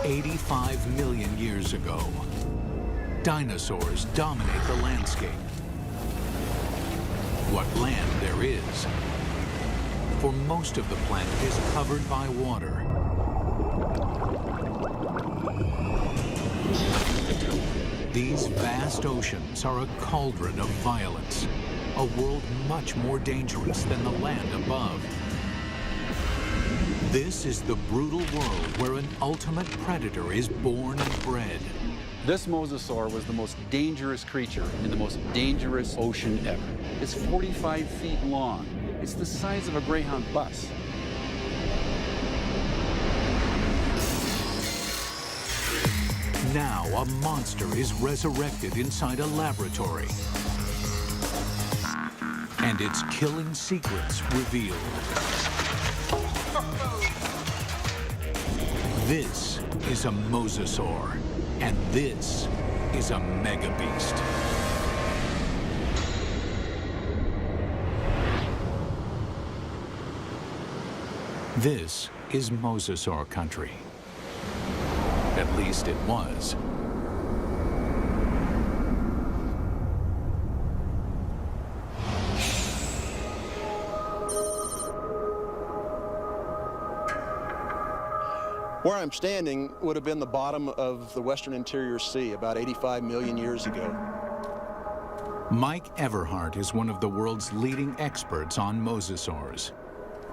85 million years ago, dinosaurs dominate the landscape. What land there is, for most of the planet is covered by water. These vast oceans are a cauldron of violence, a world much more dangerous than the land above. This is the brutal world where an ultimate predator is born and bred. This mosasaur was the most dangerous creature in the most dangerous ocean ever. It's 45 feet long. It's the size of a Greyhound bus. Now a monster is resurrected inside a laboratory, and its killing secrets revealed. This is a mosasaur, and this is a megabeast. This is mosasaur country. At least it was. Where I'm standing would have been the bottom of the western interior sea about 85 million years ago. Mike Everhart is one of the world's leading experts on mosasaurs.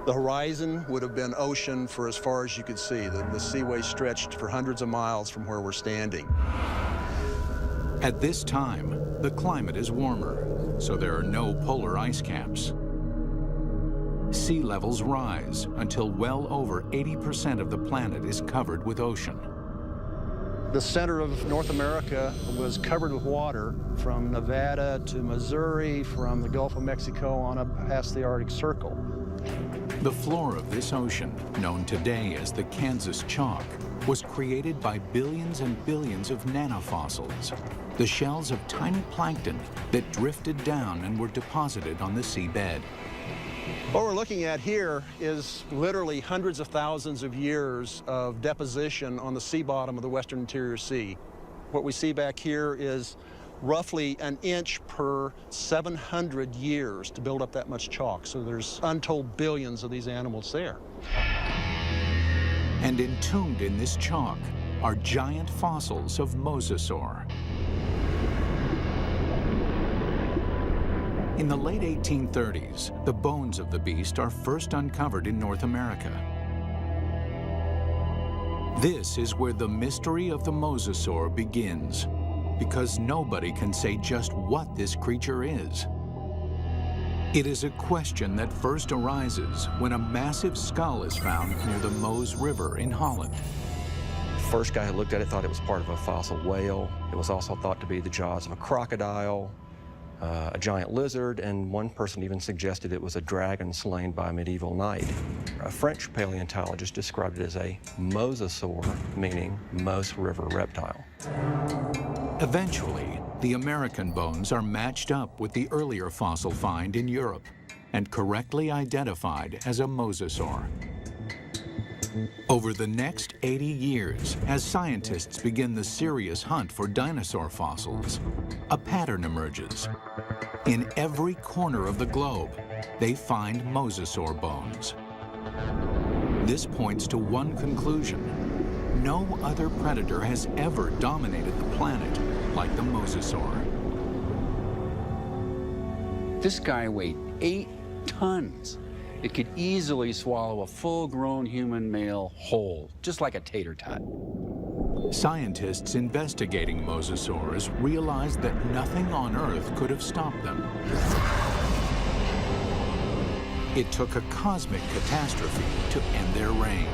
The horizon would have been ocean for as far as you could see. The seaway stretched for hundreds of miles from where we're standing. At this time, the climate is warmer, so there are no polar ice caps. Sea levels rise until well over 80% of the planet is covered with ocean. The center of North America was covered with water from Nevada to Missouri, from the Gulf of Mexico on up past the Arctic Circle. The floor of this ocean, known today as the Kansas Chalk, was created by billions and billions of nanofossils, the shells of tiny plankton that drifted down and were deposited on the seabed. What we're looking at here is literally hundreds of thousands of years of deposition on the sea bottom of the western interior sea. What we see back here is roughly an inch per 700 years to build up that much chalk. So there's untold billions of these animals there. And entombed in this chalk are giant fossils of mosasaur. In the late 1830s, the bones of the beast are first uncovered in North America. This is where the mystery of the mosasaur begins, because nobody can say just what this creature is. It is a question that first arises when a massive skull is found near the Meuse River in Holland. The first guy who looked at it thought it was part of a fossil whale. It was also thought to be the jaws of a crocodile, a giant lizard, and one person even suggested it was a dragon slain by a medieval knight. A French paleontologist described it as a mosasaur, meaning Meuse River reptile. Eventually, the American bones are matched up with the earlier fossil find in Europe and correctly identified as a mosasaur. Over the next 80 years, as scientists begin the serious hunt for dinosaur fossils, a pattern emerges. In every corner of the globe, they find mosasaur bones. This points to one conclusion: no other predator has ever dominated the planet like the mosasaur. This guy weighed 8 tons. It could easily swallow a full-grown human male whole, just like a tater tot. Scientists investigating mosasaurs realized that nothing on Earth could have stopped them. It took a cosmic catastrophe to end their reign.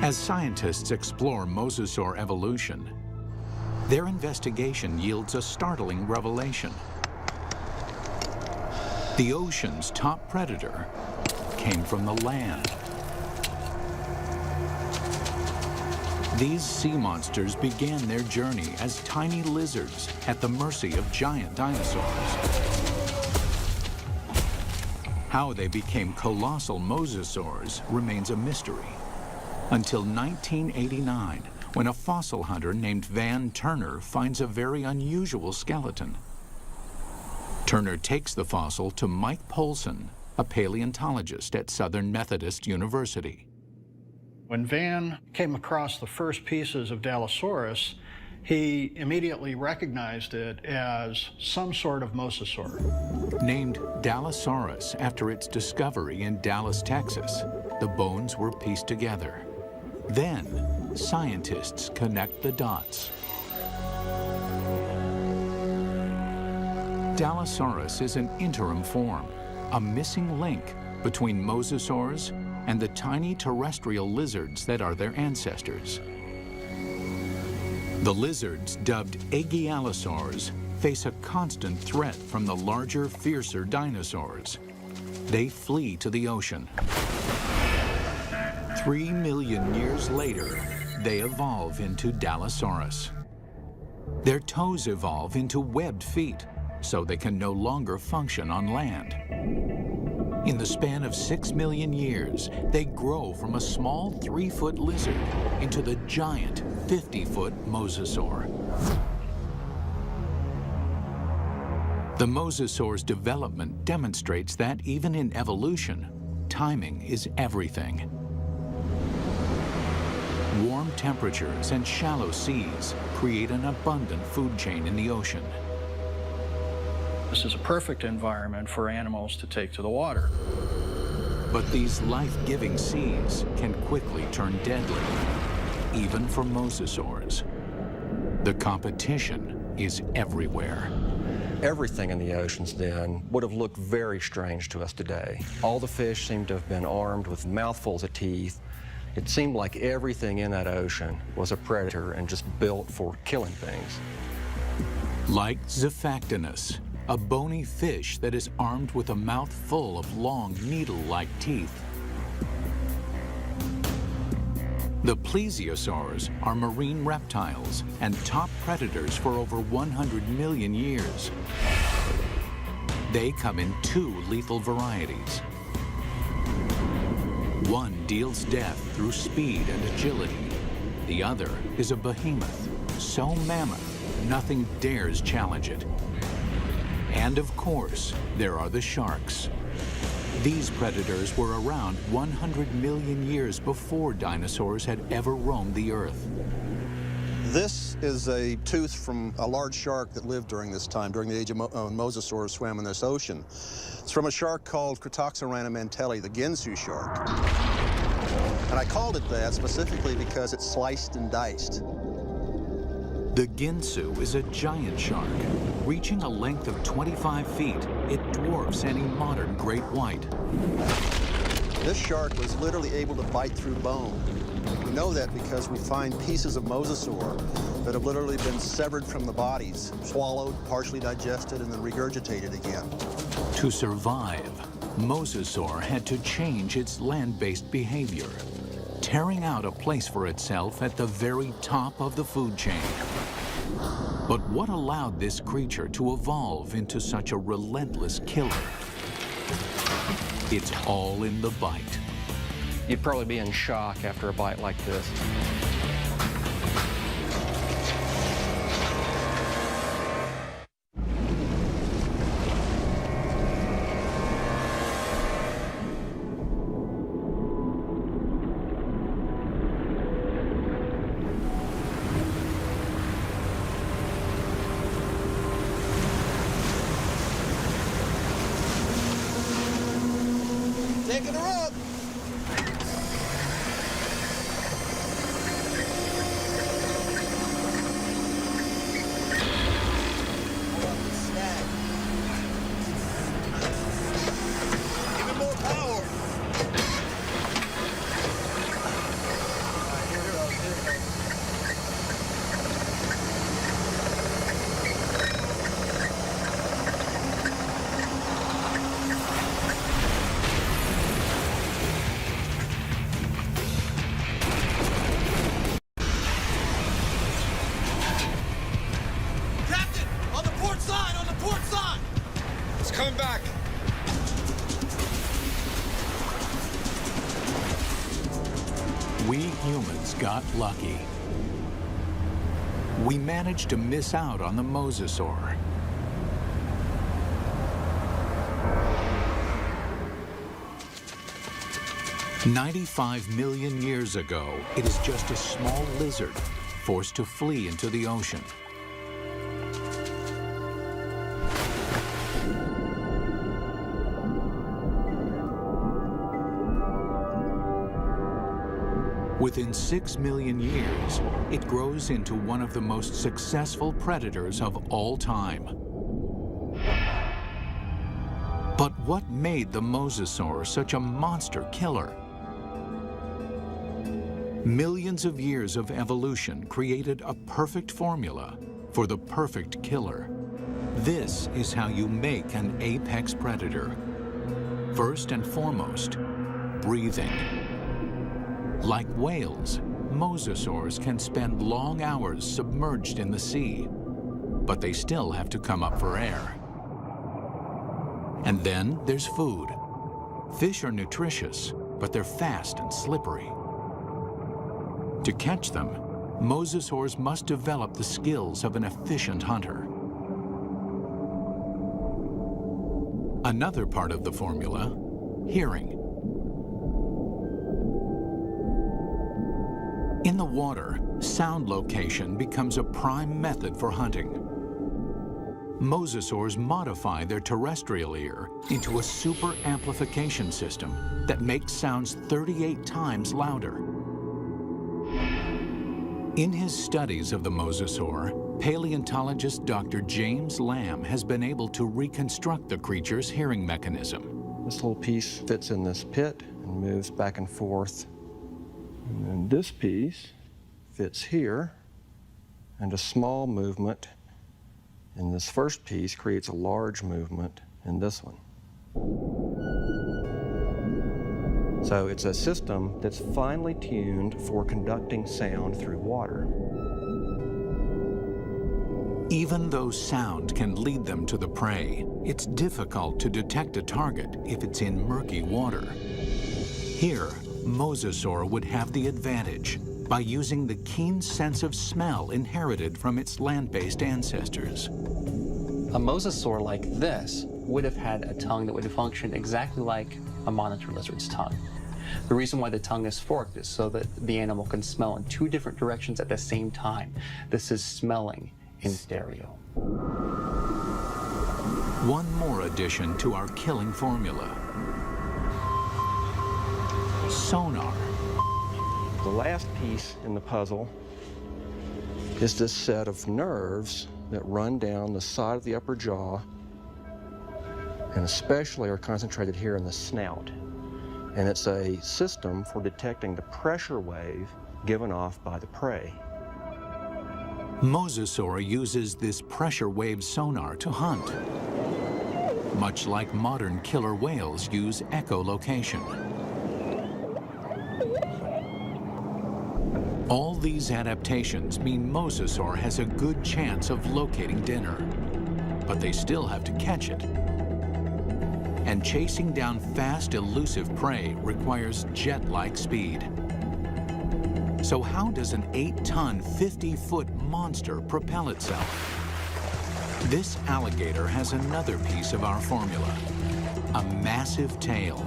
As scientists explore mosasaur evolution, their investigation yields a startling revelation. The ocean's top predator came from the land. These sea monsters began their journey as tiny lizards at the mercy of giant dinosaurs. How they became colossal mosasaurs remains a mystery. Until 1989, when a fossil hunter named Van Turner finds a very unusual skeleton. Turner takes the fossil to Mike Polson, a paleontologist at Southern Methodist University. When Van came across the first pieces of Dallosaurus, he immediately recognized it as some sort of mosasaur. Named Dallosaurus after its discovery in Dallas, Texas, the bones were pieced together. Then, scientists connect the dots. Dallosaurus is an interim form, a missing link between mosasaurs and the tiny terrestrial lizards that are their ancestors. The lizards, dubbed Aegialosaurs, face a constant threat from the larger, fiercer dinosaurs. They flee to the ocean. 3 million years later, they evolve into Dallosaurus. Their toes evolve into webbed feet, so they can no longer function on land. In the span of 6 million years, they grow from a small 3-foot lizard into the giant 50-foot mosasaur. The mosasaur's development demonstrates that even in evolution, timing is everything. Warm temperatures and shallow seas create an abundant food chain in the ocean. This is a perfect environment for animals to take to the water. But these life-giving seas can quickly turn deadly, even for mosasaurs. The competition is everywhere. Everything in the oceans then would have looked very strange to us today. All the fish seemed to have been armed with mouthfuls of teeth. It seemed like everything in that ocean was a predator and just built for killing things. Like Zephactinus, a bony fish that is armed with a mouth full of long, needle-like teeth. The plesiosaurs are marine reptiles and top predators for over 100 million years. They come in 2 lethal varieties. One deals death through speed and agility. The other is a behemoth, so mammoth, nothing dares challenge it. And of course, there are the sharks. These predators were around 100 million years before dinosaurs had ever roamed the earth. This is a tooth from a large shark that lived during this time, during the age of mosasaurs swam in this ocean. It's from a shark called Cretoxorana mantelli, the Ginsu shark. And I called it that specifically because it's sliced and diced. The Ginsu is a giant shark. Reaching a length of 25 feet, it dwarfs any modern great white. This shark was literally able to bite through bone. We know that because we find pieces of mosasaur that have literally been severed from the bodies, swallowed, partially digested, and then regurgitated again. To survive, mosasaur had to change its land-based behavior, tearing out a place for itself at the very top of the food chain. But what allowed this creature to evolve into such a relentless killer? It's all in the bite. You'd probably be in shock after a bite like this. Taking her up. We humans got lucky. We managed to miss out on the mosasaur. "95 million years ago, it is just a small lizard forced to flee into the ocean. Within 6 million years, it grows into one of the most successful predators of all time. But what made the mosasaur such a monster killer? Millions of years of evolution created a perfect formula for the perfect killer. This is how you make an apex predator. First and foremost, breathing. Like whales, mosasaurs can spend long hours submerged in the sea, but they still have to come up for air. And then there's food. Fish are nutritious, but they're fast and slippery. To catch them, mosasaurs must develop the skills of an efficient hunter. Another part of the formula, hearing. In the water, sound location becomes a prime method for hunting. Mosasaurs modify their terrestrial ear into a super amplification system that makes sounds 38 times louder. In his studies of the mosasaur, paleontologist Dr. James Lamb has been able to reconstruct the creature's hearing mechanism. This little piece fits in this pit and moves back and forth. And then this piece fits here, and a small movement in this first piece creates a large movement in this one. So it's a system that's finely tuned for conducting sound through water. Even though sound can lead them to the prey, it's difficult to detect a target if it's in murky water. Here, mosasaur would have the advantage by using the keen sense of smell inherited from its land-based ancestors. A mosasaur like this would have had a tongue that would function exactly like a monitor lizard's tongue. The reason why the tongue is forked is so that the animal can smell in two different directions at the same time. This is smelling in stereo. One more addition to our killing formula: sonar. The last piece in the puzzle is this set of nerves that run down the side of the upper jaw and especially are concentrated here in the snout. And it's a system for detecting the pressure wave given off by the prey. Mosasaur uses this pressure wave sonar to hunt, much like modern killer whales use echolocation. All these adaptations mean mosasaur has a good chance of locating dinner, but they still have to catch it. And chasing down fast, elusive prey requires jet-like speed. So how does an 8-ton, 50-foot monster propel itself? This alligator has another piece of our formula: a massive tail.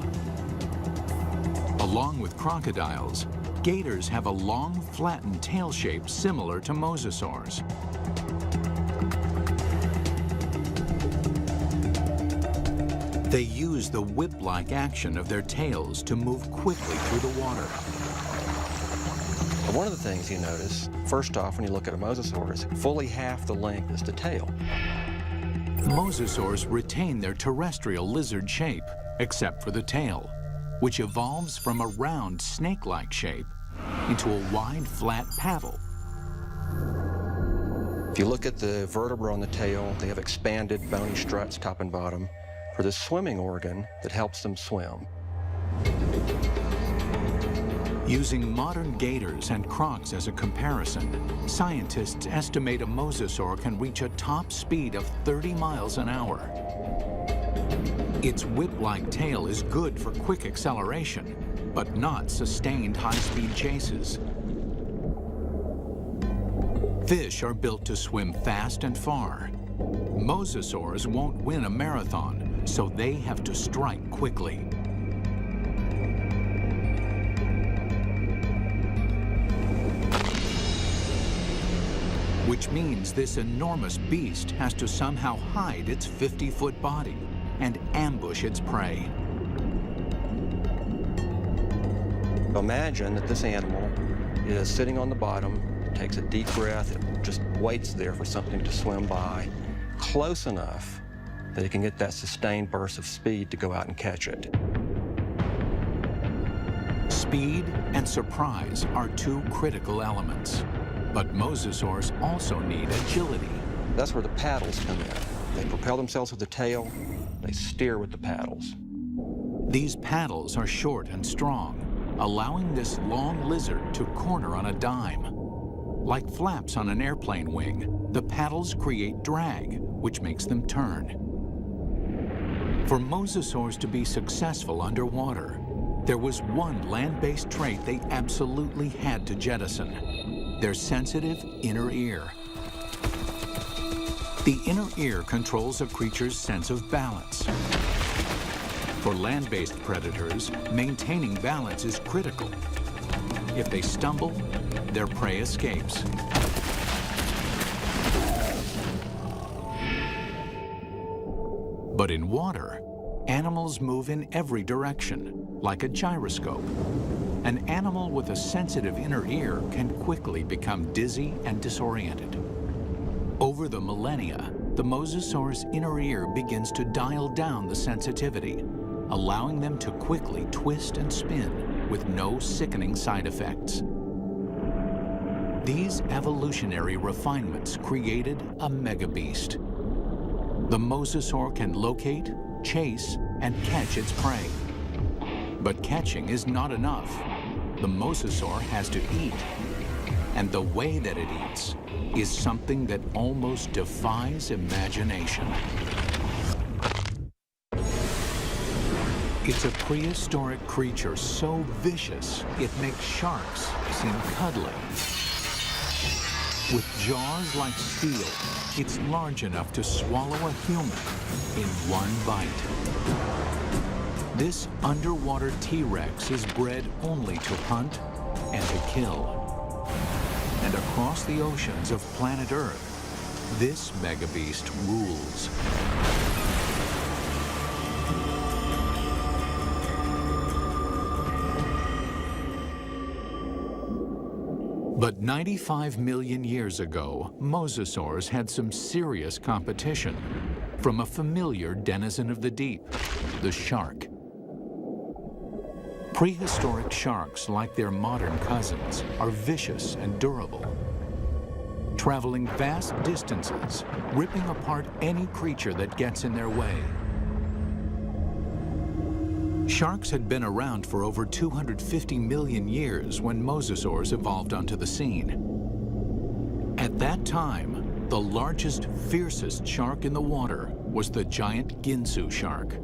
Along with crocodiles, gators have a long, flattened tail shape similar to mosasaurs. They use the whip-like action of their tails to move quickly through the water. One of the things you notice, first off, when you look at a mosasaur, is fully half the length is the tail. Mosasaurs retain their terrestrial lizard shape, except for the tail, which evolves from a round, snake-like shape into a wide, flat paddle. If you look at the vertebra on the tail, they have expanded bony struts top and bottom for the swimming organ that helps them swim. Using modern gators and crocs as a comparison, scientists estimate a mosasaur can reach a top speed of 30 miles an hour. Its whip-like tail is good for quick acceleration, but not sustained high-speed chases. Fish are built to swim fast and far. Mosasaurs won't win a marathon, so they have to strike quickly. Which means this enormous beast has to somehow hide its 50-foot body and ambush its prey. Imagine that this animal is sitting on the bottom, takes a deep breath, it just waits there for something to swim by, close enough that it can get that sustained burst of speed to go out and catch it. Speed and surprise are two critical elements. But mosasaurs also need agility. That's where the paddles come in. They propel themselves with the tail, they steer with the paddles. These paddles are short and strong, allowing this long lizard to corner on a dime. Like flaps on an airplane wing, the paddles create drag, which makes them turn. For mosasaurs to be successful underwater, there was one land-based trait they absolutely had to jettison: their sensitive inner ear. The inner ear controls a creature's sense of balance. For land-based predators, maintaining balance is critical. If they stumble, their prey escapes. But in water, animals move in every direction, like a gyroscope. An animal with a sensitive inner ear can quickly become dizzy and disoriented. Over the millennia, the mosasaur's inner ear begins to dial down the sensitivity, allowing them to quickly twist and spin with no sickening side effects. These evolutionary refinements created a megabeast. The mosasaur can locate, chase, and catch its prey. But catching is not enough. The mosasaur has to eat. And the way that it eats is something that almost defies imagination. It's a prehistoric creature so vicious, it makes sharks seem cuddly. With jaws like steel, it's large enough to swallow a human in one bite. This underwater T Rex is bred only to hunt and to kill. And across the oceans of planet Earth, this megabeast rules. But 95 million years ago, mosasaurs had some serious competition from a familiar denizen of the deep, the shark. Prehistoric sharks, like their modern cousins, are vicious and durable, traveling vast distances, ripping apart any creature that gets in their way. Sharks had been around for over 250 million years when mosasaurs evolved onto the scene. At that time, the largest, fiercest shark in the water was the giant Ginsu shark.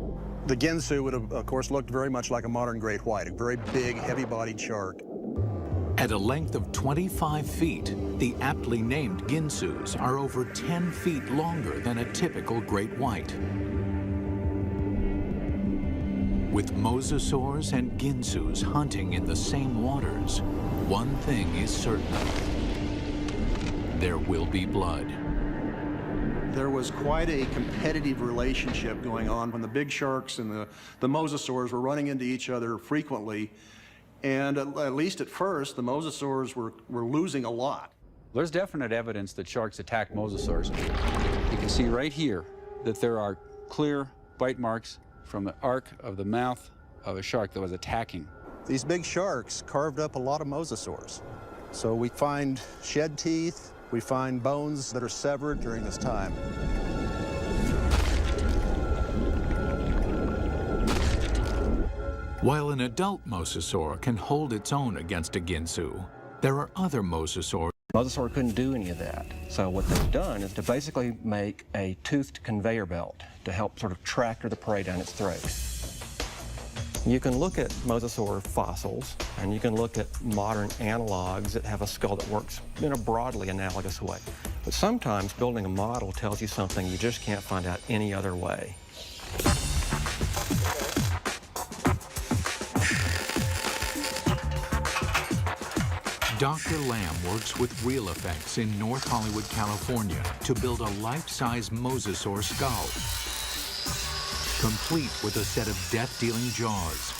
The Ginsu would have, of course, looked very much like a modern great white, a very big, heavy-bodied shark. At a length of 25 feet, the aptly named Ginsus are over 10 feet longer than a typical great white. With mosasaurs and Ginsus hunting in the same waters, one thing is certain: there will be blood. There was quite a competitive relationship going on when the big sharks and the mosasaurs were running into each other frequently. And at least at first, the mosasaurs were losing a lot. There's definite evidence that sharks attack mosasaurs. You can see right here that there are clear bite marks from the arc of the mouth of a shark that was attacking. These big sharks carved up a lot of mosasaurs. So we find shed teeth, we find bones that are severed during this time. While an adult mosasaur can hold its own against a Ginsu, there are other mosasaurs Mosasaur couldn't do any of that. So what they've done is to basically make a toothed conveyor belt to help sort of tractor the prey down its throat. You can look at mosasaur fossils, and you can look at modern analogs that have a skull that works in a broadly analogous way. But sometimes building a model tells you something you just can't find out any other way. Dr. Lamb works with Real Effects in North Hollywood, California to build a life-size mosasaur skull, complete with a set of death-dealing jaws.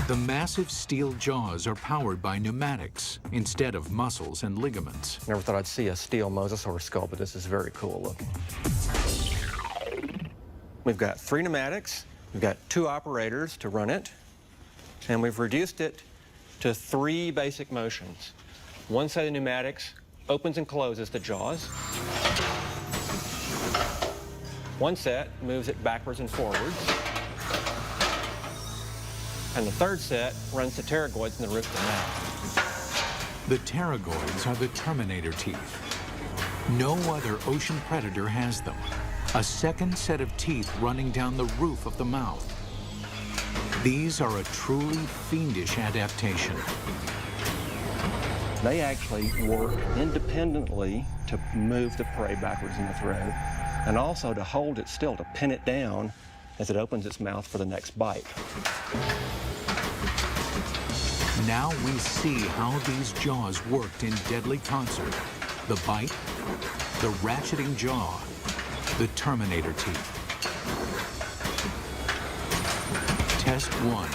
The massive steel jaws are powered by pneumatics instead of muscles and ligaments. Never thought I'd see a steel mosasaur skull, but this is very cool looking. We've got 3 pneumatics. We've got 2 operators to run it, and we've reduced it to 3 basic motions. One set of pneumatics opens and closes the jaws. One set moves it backwards and forwards. And the third set runs the pterygoids in the roof of the mouth. The pterygoids are the terminator teeth. No other ocean predator has them. A second set of teeth running down the roof of the mouth. These are a truly fiendish adaptation. They actually work independently to move the prey backwards in the throat, and also to hold it still, to pin it down as it opens its mouth for the next bite. Now we see how these jaws worked in deadly concert. The bite, the ratcheting jaw, the terminator teeth. Test 1.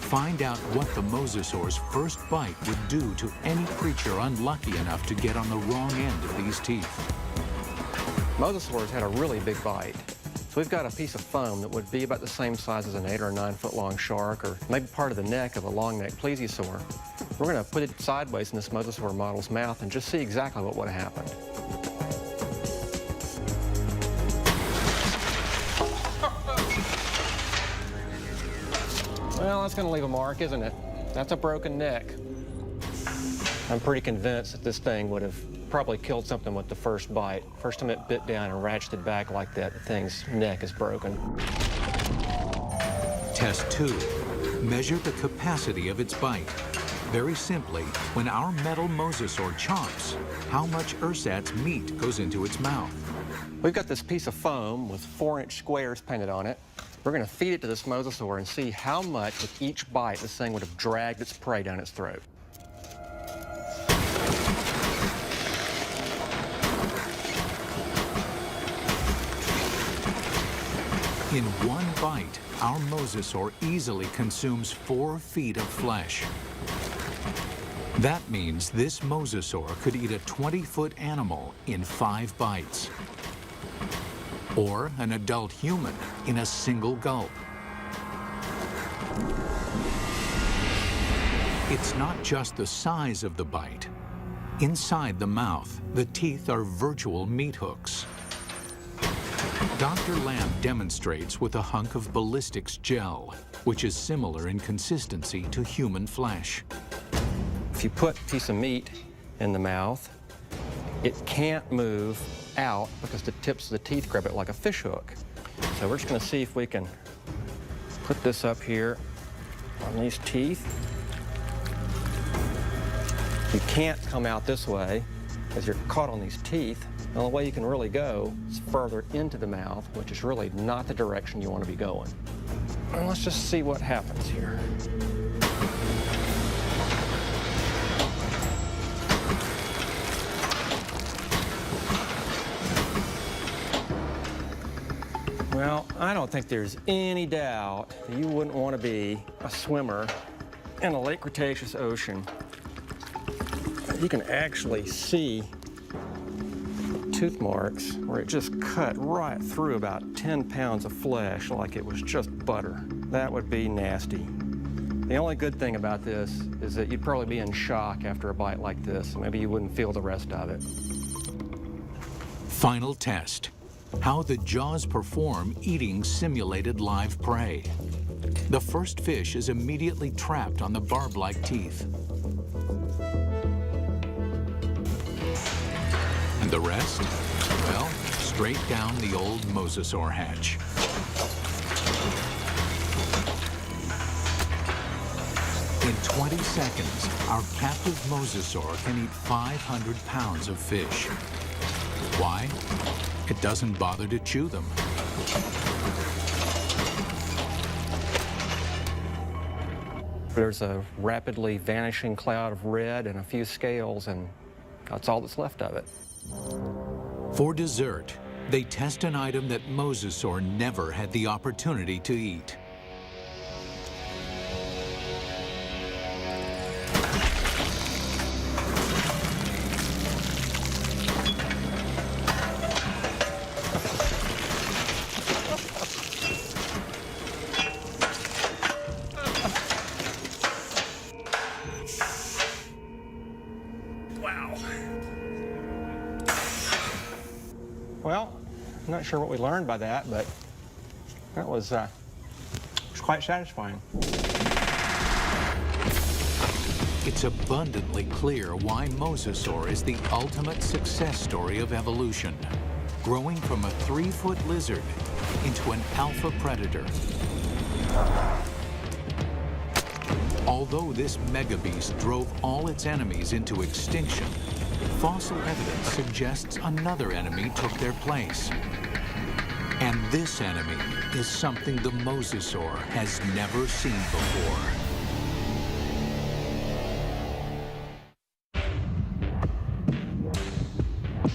Find out what the mosasaur's first bite would do to any creature unlucky enough to get on the wrong end of these teeth. Mosasaurs had a really big bite. So we've got a piece of foam that would be about the same size as an 8 or 9 foot long shark, or maybe part of the neck of a long-necked plesiosaur. We're going to put it sideways in this mosasaur model's mouth and just see exactly what would have happened. Well, that's going to leave a mark, isn't it? That's a broken neck. I'm pretty convinced that this thing would have probably killed something with the first bite. First time it bit down and ratcheted back like that, the thing's neck is broken. Test 2. Measure the capacity of its bite. Very simply, when our metal mosasaur chomps, how much ersatz meat goes into its mouth. We've got this piece of foam with 4-inch squares painted on it. We're going to feed it to this mosasaur and see how much with each bite this thing would have dragged its prey down its throat. In one bite, our mosasaur easily consumes 4 feet of flesh. That means this mosasaur could eat a 20-foot animal in 5 bites. Or an adult human in a single gulp. It's not just the size of the bite. Inside the mouth, the teeth are virtual meat hooks. Dr. Lamb demonstrates with a hunk of ballistics gel, which is similar in consistency to human flesh. If you put a piece of meat in the mouth, it can't move out because the tips of the teeth grab it like a fish hook. So we're just going to see if we can put this up here on these teeth. You can't come out this way because you're caught on these teeth. The only way you can really go is further into the mouth, which is really not the direction you want to be going. And let's just see what happens here. Well, I don't think there's any doubt that you wouldn't want to be a swimmer in a late Cretaceous ocean. You can actually see tooth marks where it just cut right through about 10 pounds of flesh like it was just butter. That would be nasty. The only good thing about this is that you'd probably be in shock after a bite like this. Maybe you wouldn't feel the rest of it. Final test. How the jaws perform eating simulated live prey. The first fish is immediately trapped on the barb-like teeth. And the rest? Well, straight down the old mosasaur hatch. In 20 seconds, our captive mosasaur can eat 500 pounds of fish. Why? It doesn't bother to chew them. There's a rapidly vanishing cloud of red and a few scales, and that's all that's left of it. For dessert, they test an item that mosasaur never had the opportunity to eat. Well, I'm not sure what we learned by that, but that was quite satisfying. It's abundantly clear why mosasaur is the ultimate success story of evolution, growing from a 3-foot lizard into an alpha predator. Although this megabeast drove all its enemies into extinction, fossil evidence suggests another enemy took their place. And this enemy is something the mosasaur has never seen before.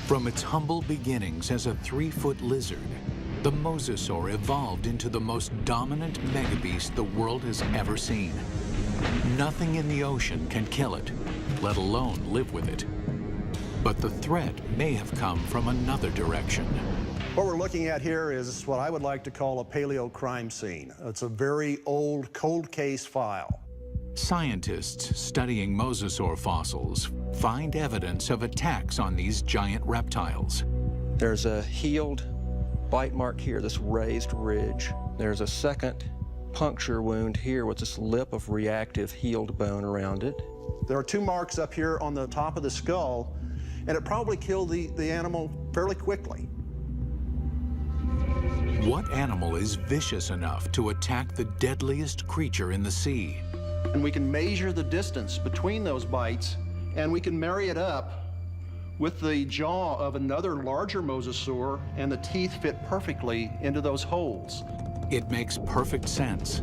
From its humble beginnings as a 3-foot lizard, the mosasaur evolved into the most dominant megabeast the world has ever seen. Nothing in the ocean can kill it, let alone live with it. But the threat may have come from another direction. What we're looking at here is what I would like to call a paleo crime scene. It's a very old cold case file. Scientists studying mosasaur fossils find evidence of attacks on these giant reptiles. There's a healed bite mark here, this raised ridge. There's a second puncture wound here with this lip of reactive healed bone around it. There are 2 marks up here on the top of the skull, and it probably killed the animal fairly quickly. What animal is vicious enough to attack the deadliest creature in the sea? And we can measure the distance between those bites, and we can marry it up with the jaw of another larger mosasaur, and the teeth fit perfectly into those holes. It makes perfect sense.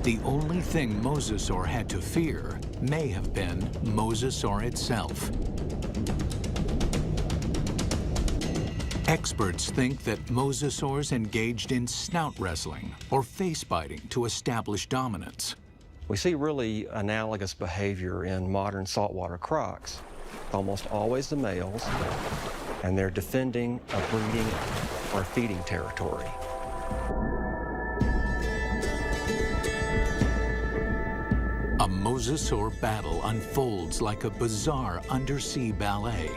The only thing mosasaur had to fear may have been mosasaur itself. Experts think that mosasaurs engaged in snout wrestling or face biting to establish dominance. We see really analogous behavior in modern saltwater crocs. Almost always the males, and they're defending a breeding or feeding territory. A mosasaur battle unfolds like a bizarre undersea ballet.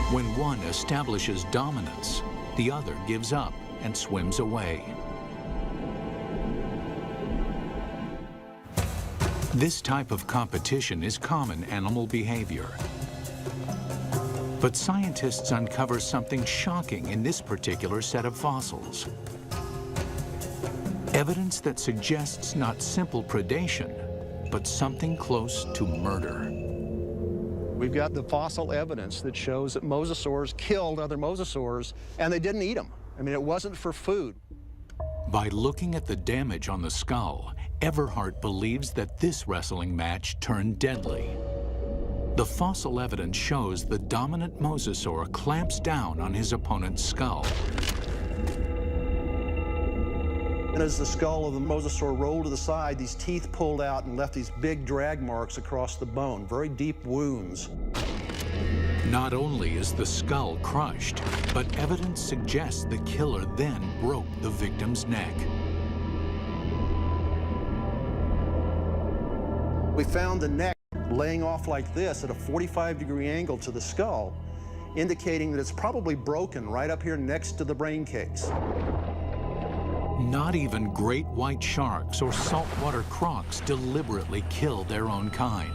When one establishes dominance, the other gives up and swims away. This type of competition is common animal behavior. But scientists uncover something shocking in this particular set of fossils. Evidence that suggests not simple predation, but something close to murder. We've got the fossil evidence that shows that mosasaurs killed other mosasaurs, and they didn't eat them. I mean, it wasn't for food. By looking at the damage on the skull, Everhart believes that this wrestling match turned deadly. The fossil evidence shows the dominant mosasaur clamps down on his opponent's skull. And as the skull of the mosasaur rolled to the side, these teeth pulled out and left these big drag marks across the bone, very deep wounds. Not only is the skull crushed, but evidence suggests the killer then broke the victim's neck. We found the neck laying off like this at a 45-degree angle to the skull, indicating that it's probably broken right up here next to the brain case. Not even great white sharks or saltwater crocs deliberately kill their own kind.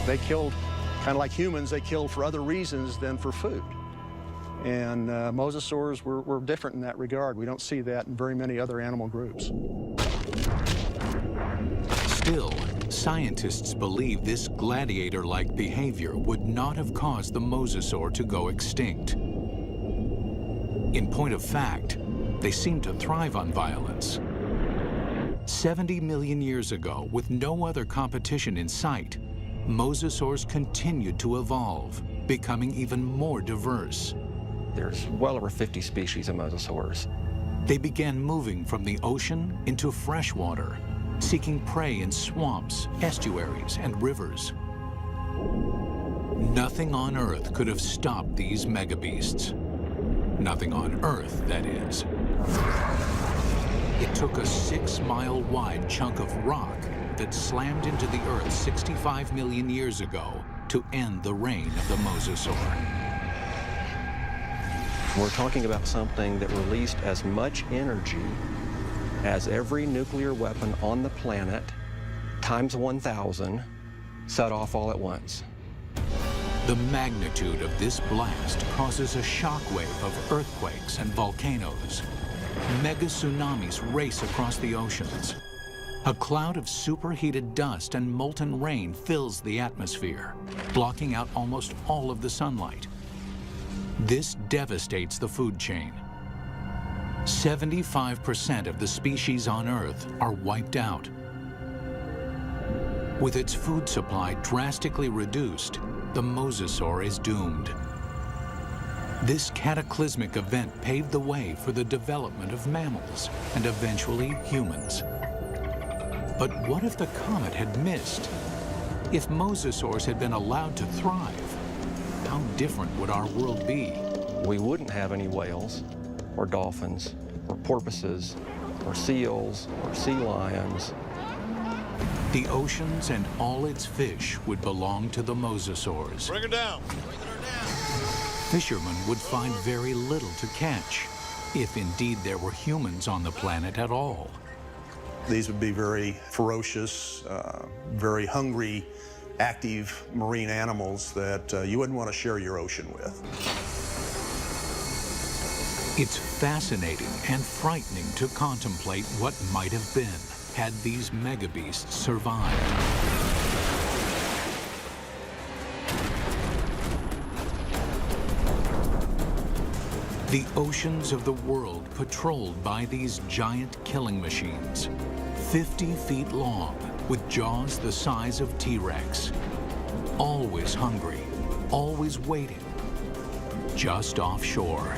They killed, kind of like humans, they killed for other reasons than for food. And mosasaurs were different in that regard. We don't see that in very many other animal groups. Still, scientists believe this gladiator-like behavior would not have caused the mosasaur to go extinct. In point of fact, they seem to thrive on violence. 70 million years ago, with no other competition in sight, mosasaurs continued to evolve, becoming even more diverse. There's well over 50 species of mosasaurs. They began moving from the ocean into freshwater, seeking prey in swamps, estuaries, and rivers. Nothing on Earth could have stopped these megabeasts. Nothing on Earth, that is. It took a 6-mile-wide chunk of rock that slammed into the Earth 65 million years ago to end the reign of the mosasaur. We're talking about something that released as much energy as every nuclear weapon on the planet, times 1,000, set off all at once. The magnitude of this blast causes a shockwave of earthquakes and volcanoes. Mega tsunamis race across the oceans. A cloud of superheated dust and molten rain fills the atmosphere, blocking out almost all of the sunlight. This devastates the food chain. 75% of the species on Earth are wiped out. With its food supply drastically reduced, the mosasaur is doomed. This cataclysmic event paved the way for the development of mammals and eventually humans. But what if the comet had missed? If mosasaurs had been allowed to thrive, how different would our world be? We wouldn't have any whales, or dolphins, or porpoises, or seals, or sea lions. The oceans and all its fish would belong to the mosasaurs. Bring her down. Fishermen would find very little to catch, if indeed there were humans on the planet at all. These would be very ferocious, very hungry, active marine animals that you wouldn't want to share your ocean with. It's fascinating and frightening to contemplate what might have been had these megabeasts survived. The oceans of the world patrolled by these giant killing machines, 50 feet long, with jaws the size of T Rex. Always hungry, always waiting, just offshore.